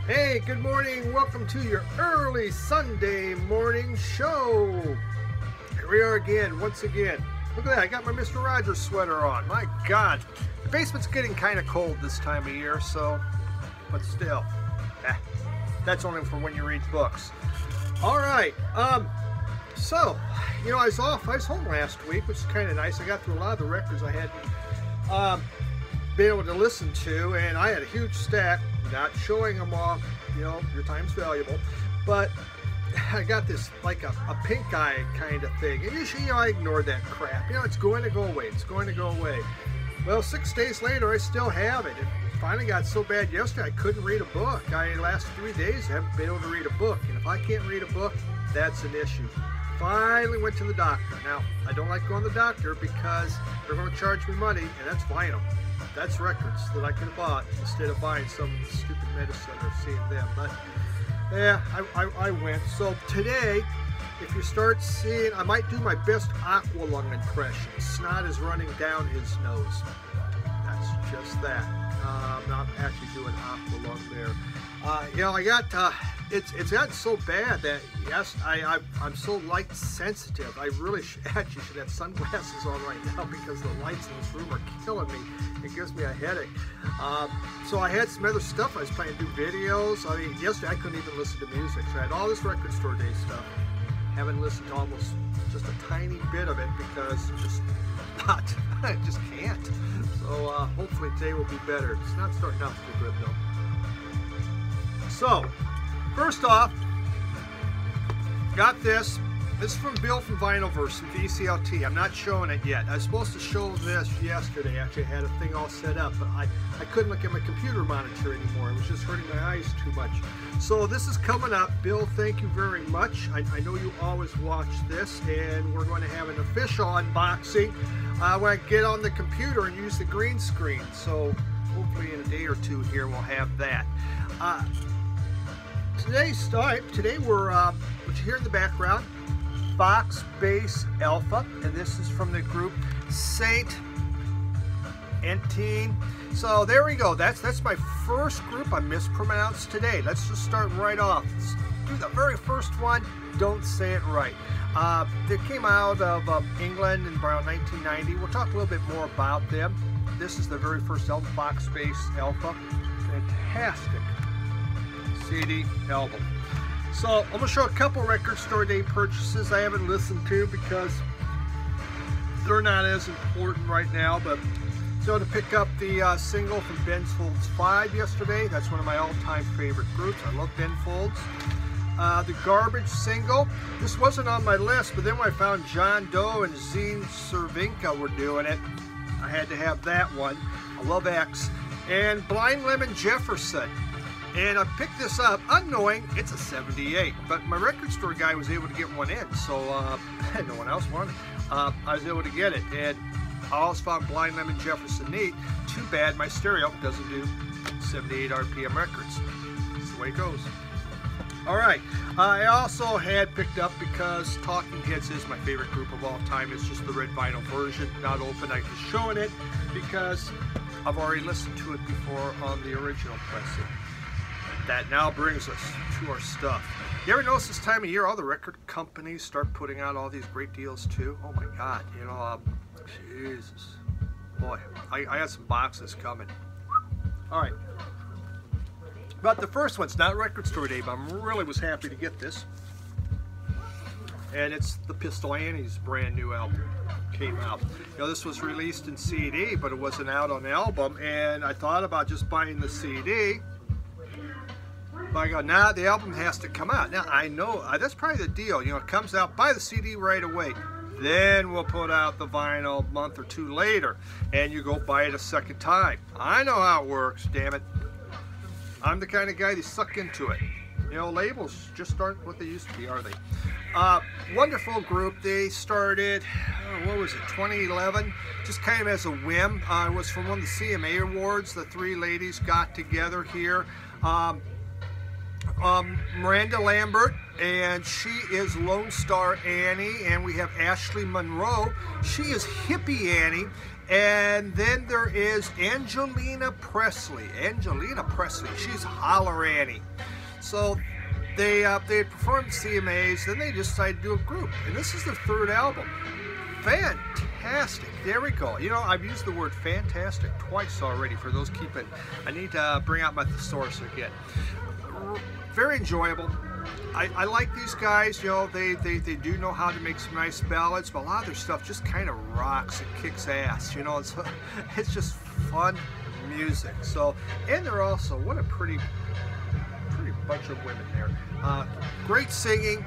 Hey, good morning. Welcome to your early Sunday morning show. Here we are again, once again. Look at that, I got my Mr. Rogers sweater on. My God, the basement's getting kind of cold this time of year, but still, that's only for when you read books. All right, so, I was home last week, which is kind of nice. I got through a lot of the records I hadn't been able to listen to, and I had a huge stack. Not showing them off, your time's valuable, but I got this like a pink eye kind of thing, and usually I ignored that crap. It's going to go away. It's going to go away. Well, 6 days later, I still have it. It finally got so bad yesterday I couldn't read a book. Last 3 days haven't been able to read a book, and if I can't read a book, that's an issue. Finally went to the doctor. Now, I don't like going to the doctor because they're going to charge me money, and that's vinyl. That's records that I could have bought instead of buying some stupid medicine or seeing them. But yeah, I went. So today, if you start seeing, I might do my best Aqualung impression. Snot is running down his nose. That's just that. I'm not actually doing Aqualung there. I got, it's gotten so bad that, yes, I'm so light sensitive. I really actually should have sunglasses on right now because the lights in this room are killing me. It gives me a headache. So I had some other stuff I was planning to do videos. Yesterday I couldn't even listen to music. So I had all this record store day stuff. Haven't listened to almost just a tiny bit of it because I just can't. So hopefully today will be better. It's not starting off too good though. So, first off, got this. This is from Bill from Vinylverse, from VCLT. I'm not showing it yet. I was supposed to show this yesterday. Actually, I had a thing all set up, but I couldn't look at my computer monitor anymore. It was just hurting my eyes too much. So this is coming up. Bill, thank you very much. I know you always watch this, and we're going to have an official unboxing when I get on the computer and use the green screen. So hopefully in a day or two here we'll have that. Today we're, what you hear in the background, Fox Bass Alpha, and this is from the group Saint Etienne. So there we go. That's my first group I mispronounced today. Let's just start right off. Let's do the very first one. Don't say it right. They came out of England in around 1990. We'll talk a little bit more about them. This is the very first album, Fox Bass Alpha. Fantastic CD album. So I'm going to show a couple record store day purchases I haven't listened to because they're not as important right now. But so to pick up the single from Ben Folds 5 yesterday. That's one of my all-time favorite groups. I love Ben Folds. The Garbage single. This wasn't on my list, but then when I found John Doe and Zine Cervenka were doing it, I had to have that one. I love X. And Blind Lemon Jefferson. And I picked this up unknowing it's a 78, but my record store guy was able to get one in, so no one else wanted it. I was able to get it, and I also found Blind Lemon Jefferson neat. Too bad my stereo doesn't do 78 RPM records. That's the way it goes. All right, I also had picked up, because Talking Heads is my favorite group of all time. It's just the red vinyl version, not open. I'm just showing it because I've already listened to it before on the original pressing. That now brings us to our stuff. You ever notice this time of year all the record companies start putting out all these great deals too? Oh my God, Jesus. Boy, I got some boxes coming. All right. But the first one's not record store day, but I really was happy to get this. And it's the Pistol Annie's brand new album. Came out. This was released in CD, but it wasn't out on album, and I thought about just buying the CD. But I go, nah, the album has to come out. Now, I know, that's probably the deal. It comes out, buy the CD right away. Then we'll put out the vinyl a month or two later, and you go buy it a second time. I know how it works, damn it. I'm the kind of guy that suck into it. Labels just aren't what they used to be, are they? Wonderful group. They started, what was it, 2011? Just kind of as a whim. It was from one of the CMA Awards. The three ladies got together here. Miranda Lambert, and she is Lone Star Annie, and we have Ashley Monroe. She is Hippie Annie, And then there is Angelina Presley. Angelina Presley, she's Holler Annie. So they had performed CMAs, then they decided to do a group. And this is their third album. Fantastic. There we go. You know, I've used the word fantastic twice already for those keeping. I need to bring out my thesaurus again. Very enjoyable. I like these guys, you know, they do know how to make some nice ballads, but a lot of their stuff just kind of rocks and kicks ass, you know, it's just fun music. So, and they're also, what a pretty bunch of women there. Great singing.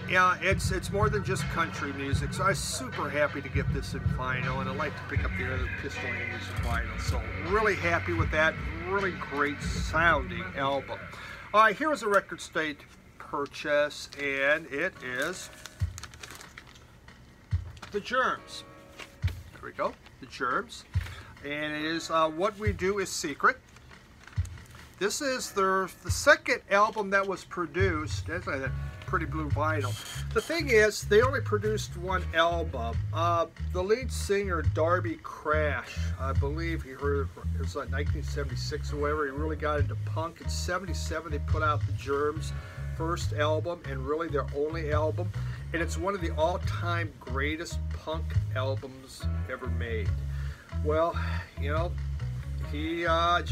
Yeah, it's more than just country music, so I was super happy to get this in vinyl, and I'd like to pick up the other Pistol Annie's vinyl, so really happy with that. Really great sounding album. All right, here was a record state purchase, and it is The Germs. There we go, The Germs, and it is What We Do Is Secret. This is the second album that was produced. That's like that pretty blue vinyl. The thing is, they only produced one album. The lead singer, Darby Crash, I believe it was like 1976 or whatever, he really got into punk. In 77, they put out The Germs' first album, and really their only album. And it's one of the all-time greatest punk albums ever made. Well, you know, he was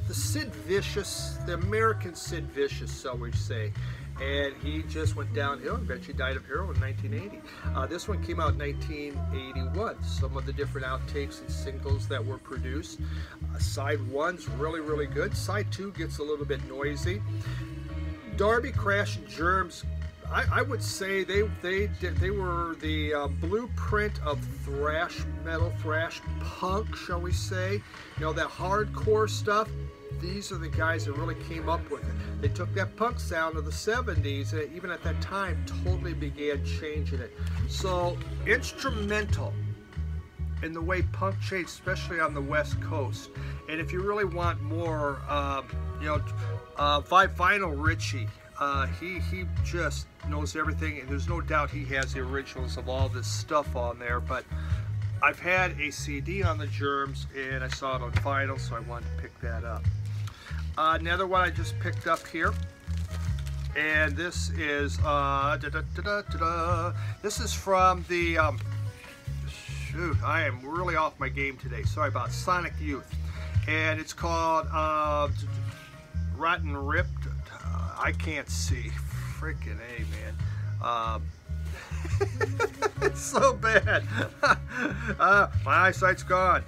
the Sid Vicious, the American Sid Vicious, so we say, and he just went downhill and eventually died of heroin in 1980. This one came out in 1981. Some of the different outtakes and singles that were produced. Side 1's really good. Side 2 gets a little bit noisy. Darby Crash and Germs, I would say they were the blueprint of thrash metal, thrash punk, shall we say. You know, that hardcore stuff. These are the guys that really came up with it. They took that punk sound of the 70s, and even at that time, totally began changing it. So instrumental in the way punk changed, especially on the West Coast. And if you really want more, you know, Vinyl Richie. He just knows everything, and there's no doubt he has the originals of all this stuff on there. But I've had a CD on The Germs, and I saw it on vinyl, so I wanted to pick that up. Another one I just picked up here, and this is this is from the shoot, I am really off my game today. Sorry about it. Sonic Youth, and it's called Rotten Ripped. I can't see. Freaking A, man. It's so bad. My eyesight's gone.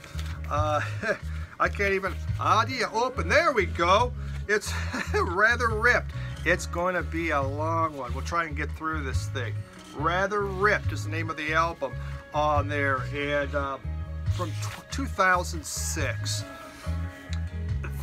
I can't even. Audio open. There we go. It's Rather Ripped. It's going to be a long one. We'll try and get through this thing. Rather Ripped is the name of the album on there, and from 2006.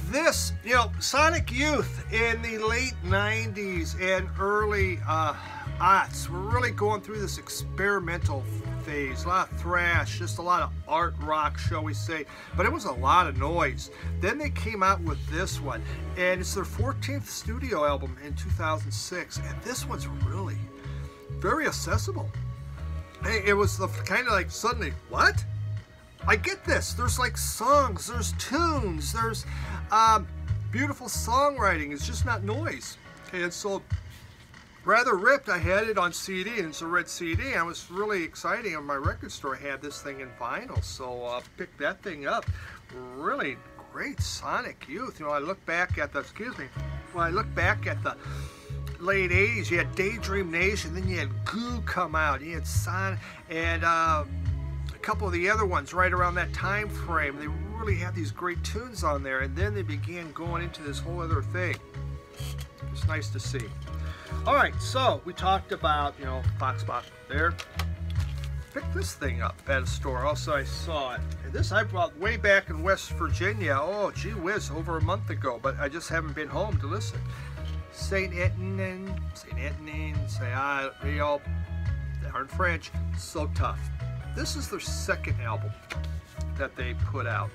This, you know, Sonic Youth in the late 90s and early aughts were really going through this experimental phase. A lot of thrash, just a lot of art rock, shall we say, but it was a lot of noise. Then they came out with this one, and it's their 14th studio album in 2006, and this one's really very accessible. Hey, it was the kind of like suddenly, what? I get this. There's like songs, there's tunes, there's beautiful songwriting. It's just not noise. And so, Rather Ripped, I had it on CD, and it's a red CD. I was really excited. In my record store, I had this thing in vinyl, so picked that thing up. Really great Sonic Youth. You know, I look back at the, when I look back at the late 80s, you had Daydream Nation, then you had Goo come out, you had Sonic, and a couple of the other ones right around that time frame. They really had these great tunes on there, and then they began going into this whole other thing. It's nice to see. All right, so we talked about, you know, Foxbox there. Picked this thing up at a store. Also, I saw it. And this I brought way back in West Virginia. Oh, gee whiz, over a month ago, but I just haven't been home to listen. Saint Etienne, say they all aren't French. So Tough. This is their second album that they put out,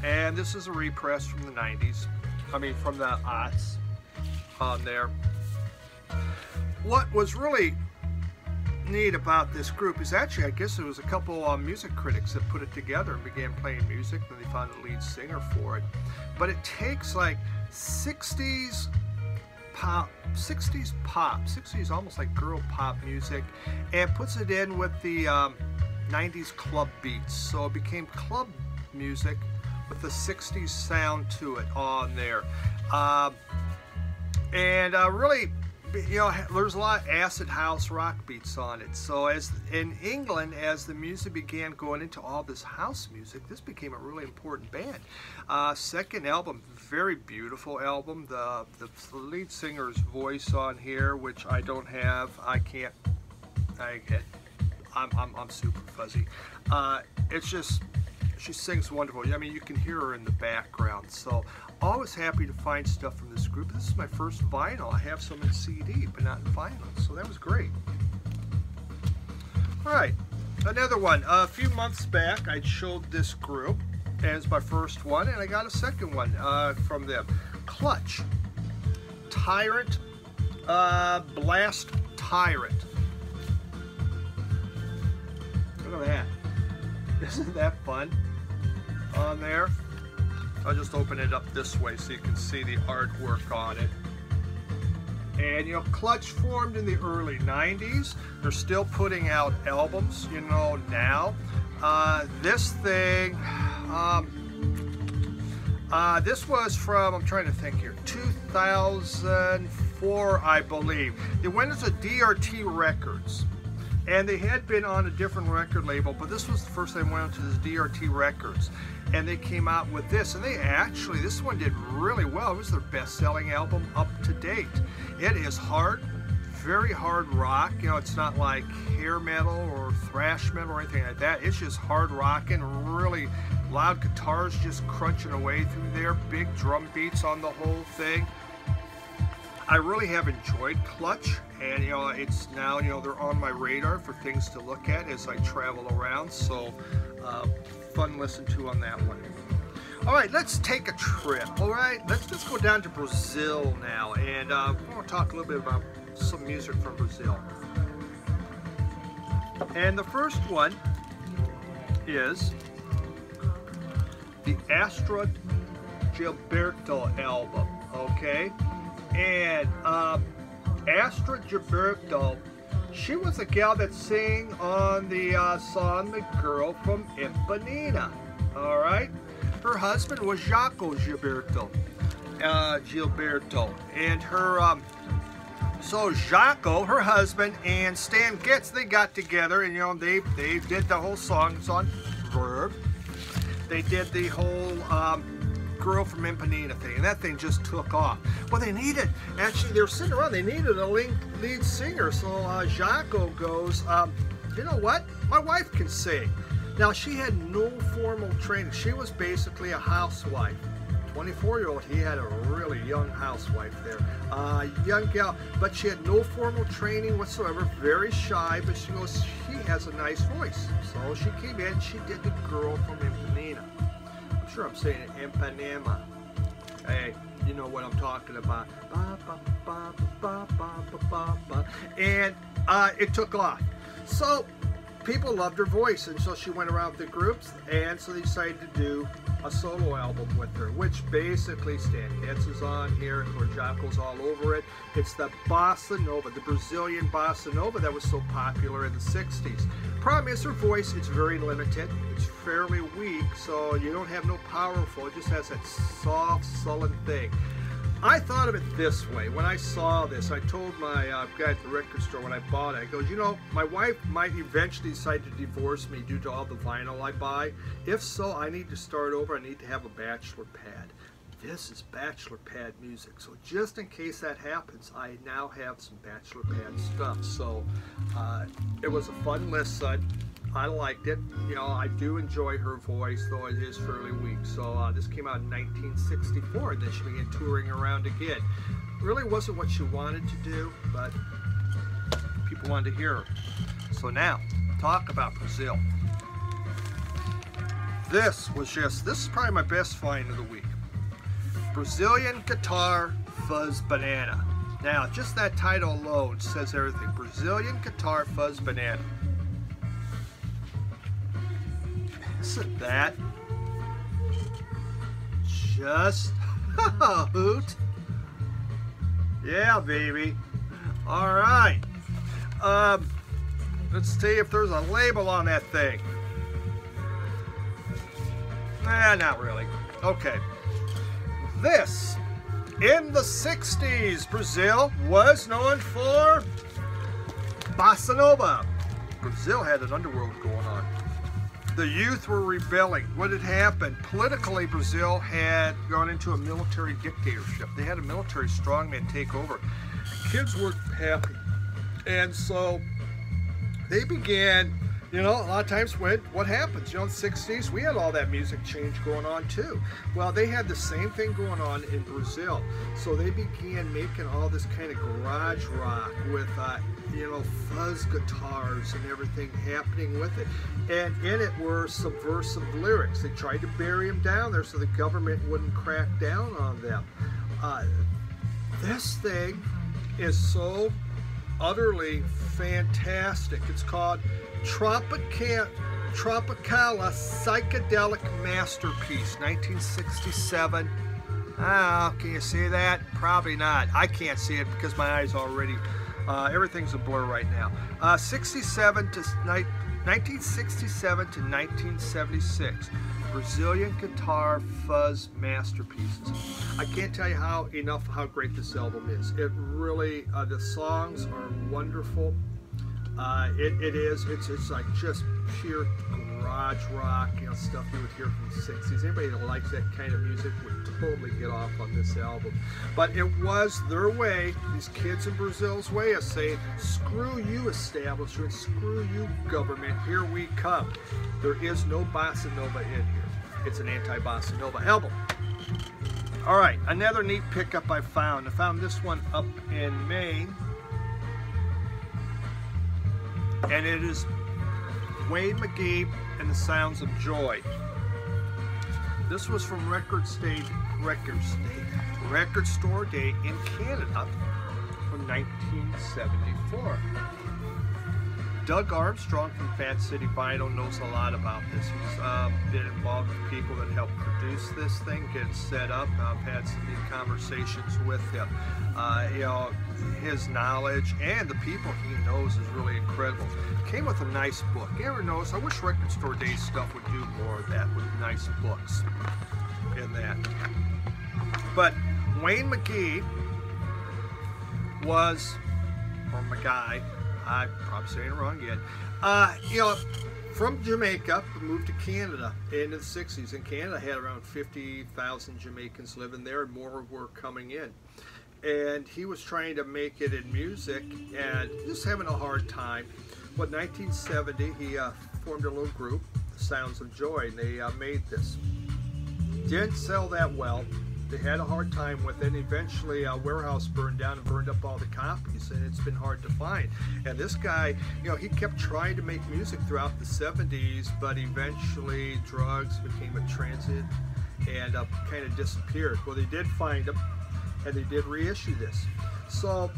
and this is a repress from the 90s. I mean, from the aughts on there. What was really neat about this group is actually, I guess it was a couple music critics that put it together and began playing music, and they found a lead singer for it. But it takes like 60s pop, 60s almost like girl pop music, and puts it in with the 90s club beats. So it became club music with the 60s sound to it on there. Really, you know, there's a lot of acid house rock beats on it. So as in England, as the music began going into all this house music, this became a really important band. Second album, very beautiful album. The lead singer's voice on here, which I don't have, I'm super fuzzy. It's just, she sings wonderful. I mean, you can hear her in the background. So always happy to find stuff from this group. This is my first vinyl. I have some in CD, but not in vinyl, so that was great. All right, another one. A few months back, I showed this group as my first one, and I got a second one from them. Clutch, Tyrant, Blast Tyrant. Look at that. Isn't that fun on there? I'll just open it up this way so you can see the artwork on it. And you know, Clutch formed in the early 90s. They're still putting out albums, you know, now. This thing, this was from, I'm trying to think here, 2004, I believe. It went into DRT Records. And they had been on a different record label, but this was the first time they went onto this DRT Records. And they came out with this, and they actually, this one did really well. It was their best-selling album up to date. It is hard, very hard rock. You know, it's not like hair metal or thrash metal or anything like that. It's just hard rocking, really loud guitars just crunching away through there, big drum beats on the whole thing. I really have enjoyed Clutch, and you know, it's now, you know, they're on my radar for things to look at as I travel around. So fun listen to on that one. All right, let's take a trip. All right, let's go down to Brazil now, and I want to talk a little bit about some music from Brazil. And the first one is the Astra Gilberto album. Okay. And Astra Gilberto, she was a gal that sang on the song The Girl from Ipanema. All right. Her husband was Jaco Gilberto. And her, so Jaco, her husband, and Stan Getz, they got together, and you know, they did the whole song. It's on Verve. They did the whole Girl from Ipanema thing, and that thing just took off. Well, they needed, actually, they were sitting around, they needed a lead singer, so Jaco goes, you know what, my wife can sing. Now, she had no formal training. She was basically a housewife. 24-year-old, he had a really young housewife there. Young gal, but she had no formal training whatsoever, very shy, but she goes, she has a nice voice. So she came in, she did The Girl from Ipanema. Sure, I'm saying it, Ipanema. Hey, you know what I'm talking about. And it took off. So people loved her voice, and so she went around with the groups, and so they decided to do a solo album with her, which basically Stan Getz is on here, and Jaco's all over it. It's the Bossa Nova, the Brazilian Bossa Nova that was so popular in the 60s. Problem is her voice, it's very limited. It's fairly weak, so you don't have no powerful. It just has that soft, sullen thing. I thought of it this way. When I saw this, I told my guy at the record store when I bought it, I go, you know, my wife might eventually decide to divorce me due to all the vinyl I buy. If so, I need to start over. I need to have a bachelor pad. This is bachelor pad music. So just in case that happens, I now have some bachelor pad stuff. So it was a fun listen. I liked it. You know, I do enjoy her voice, though it is fairly weak. So this came out in 1964, and then she began touring around again. Really wasn't what she wanted to do, but people wanted to hear her. So now, talk about Brazil. This is probably my best find of the week. Brazilian guitar fuzz banana. Now, just that title alone says everything. Brazilian Guitar Fuzz Banana. Isn't that just a hoot? Yeah, baby. All right. Let's see if there's a label on that thing. Not really. Okay. This, in the 60s, Brazil was known for Bossa Nova. Brazil had an underworld going on. The youth were rebelling. What had happened? Politically, Brazil had gone into a military dictatorship. They had a military strongman take over. Kids weren't happy. And so they began, you know, a lot of times what happens? You know, in the 60s, we had all that music change going on too. Well, they had the same thing going on in Brazil. So they began making all this kind of garage rock with, you know, fuzz guitars and everything happening with it. And in it were subversive lyrics. They tried to bury them down there so the government wouldn't crack down on them. This thing is so utterly fantastic. It's called Tropicala Psychedelic Masterpiece, 1967. Can you see that? Probably not. I can't see it because my eyes already, everything's a blur right now. 1967 to 1976. Brazilian Guitar Fuzz Masterpieces. I can't tell you enough how great this album is. It really, the songs are wonderful. It's like just pure garage rock, you know, stuff you would hear from the 60s. Anybody that likes that kind of music would totally get off on this album. But it was their way, these kids in Brazil's way of saying, screw you establishment, screw you government, here we come. There is no Bossa Nova in here. It's an anti-Bossa Nova album. All right, another neat pickup I found. I found this one up in Maine. And it is Wayne McGee and the Sounds of Joy. This was from Record Store Day in Canada from 1974. Doug Armstrong from Fat City Vinyl knows a lot about this. He's been involved with people that helped produce this thing, get it set up. I've had some neat conversations with him. You know, his knowledge and the people he knows is really incredible. Came with a nice book. You ever notice? I wish Record Store Day stuff would do more of that with nice books in that. But Wayne McGee was, or McGuy, I'm probably saying it wrong again, you know, from Jamaica, moved to Canada into the 60s. And Canada had around 50,000 Jamaicans living there, and more were coming in. And he was trying to make it in music and just having a hard time. But in 1970, he formed a little group, The Sounds of Joy, and they made this. Didn't sell that well. They had a hard time with it, and eventually a warehouse burned down and burned up all the copies, and it's been hard to find. And this guy, you know, he kept trying to make music throughout the 70s, but eventually drugs became a transit and kind of disappeared. Well, they did find him, and they did reissue this. So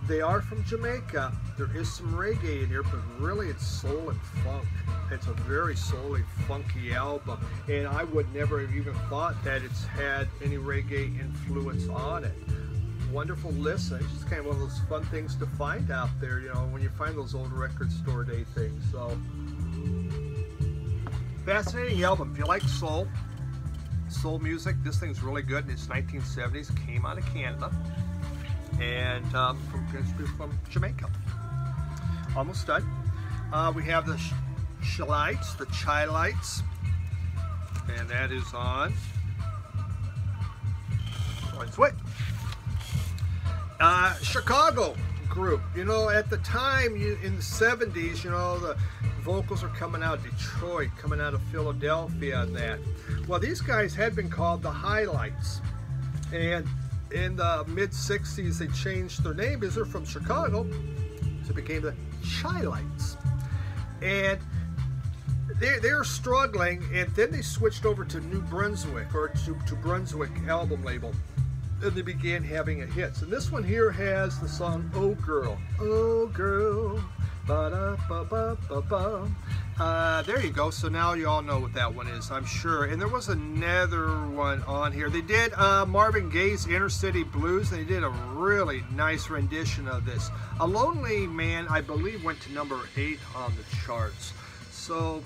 they are from Jamaica. There is some reggae in here, but really it's soul and funk. It's a very soul-y, funky album, and I would never have even thought that it's had any reggae influence on it. Wonderful listen. It's just kind of one of those fun things to find out there, you know, when you find those old Record Store Day things. So, fascinating album. If you like soul music, this thing's really good. It's 1970s, came out of Canada, and from Jamaica. Almost done. We have the Chi-Lites, the Chi-Lites, and that is on its way. Chicago group. You know, at the time, in the 70s, you know, the vocals are coming out of Detroit, coming out of Philadelphia and that. Well, these guys had been called the Hi-Lites, and in the mid-60s, they changed their name because they're from Chicago, so it became the Chi-Lites. And they're struggling, and then they switched over to New Brunswick, or to Brunswick album label. and they began having a hits. And this one here has the song "Oh Girl." Oh girl, ba-da-ba-ba-ba-ba. There you go. So now you all know what that one is, I'm sure. And there was another one on here. They did Marvin Gaye's Inner City Blues. They did a really nice rendition of this. A Lonely Man, I believe, went to number 8 on the charts. So,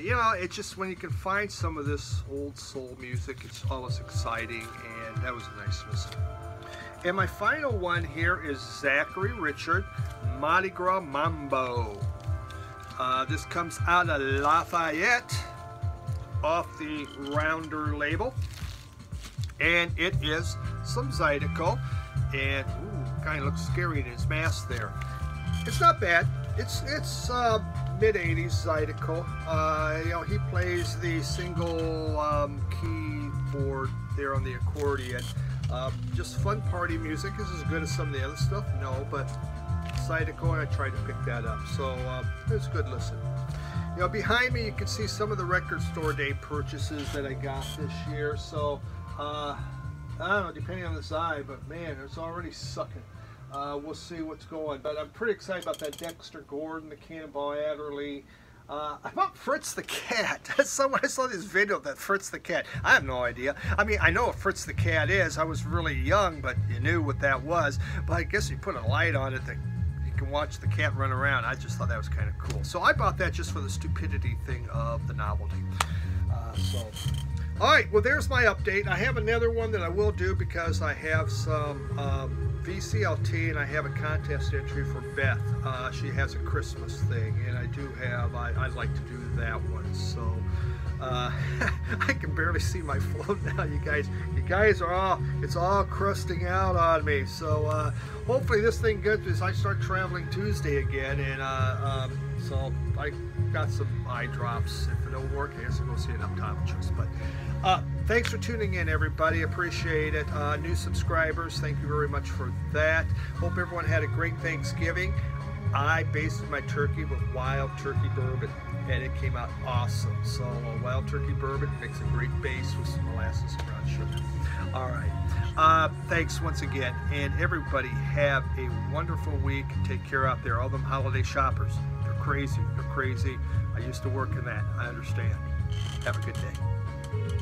you know, it's just when you can find some of this old soul music, it's always exciting, and that was a nice listen. And my final one here is Zachary Richard, Mardi Gras Mambo. This comes out of Lafayette off the Rounder label, and it is some Zydeco, and kind of looks scary in his mask there. It's not bad. It's mid-80s Zydeco. You know, he plays the single keyboard there on the accordion. Just fun party music. Is as good as some of the other stuff? No, but Zydeco, and I tried to pick that up, so it's a good listen. You know, behind me you can see some of the record store day purchases that I got this year. So I don't know, depending on the size, but man, it's already sucking. We'll see what's going, but I'm pretty excited about that Dexter Gordon, the Cannonball Adderley. About Fritz the Cat. Someone, I saw this video of that Fritz the Cat. I have no idea. I mean, I know what Fritz the Cat is. I was really young, but you knew what that was. But I guess you put a light on it that you can watch the cat run around. I just thought that was kind of cool. So I bought that just for the stupidity thing of the novelty. All right, well, there's my update. I have another one that I will do because I have some VCLT, and I have a contest entry for Beth. She has a Christmas thing, and I do have, I'd like to do that one. So I can barely see my float now, you guys are all, it's all crusting out on me. So hopefully this thing gets, as I start traveling Tuesday again, and so I got some eye drops. If it don't work, I guess I'll go see an optometrist. But thanks for tuning in, everybody. Appreciate it. New subscribers, thank you very much for that. Hope everyone had a great Thanksgiving. I basted my turkey with Wild Turkey Bourbon, and it came out awesome. So Wild Turkey Bourbon makes a great base with some molasses and brown sugar. All right. Thanks once again, and everybody have a wonderful week. Take care out there. All them holiday shoppers, they're crazy. They're crazy. I used to work in that. I understand. Have a good day.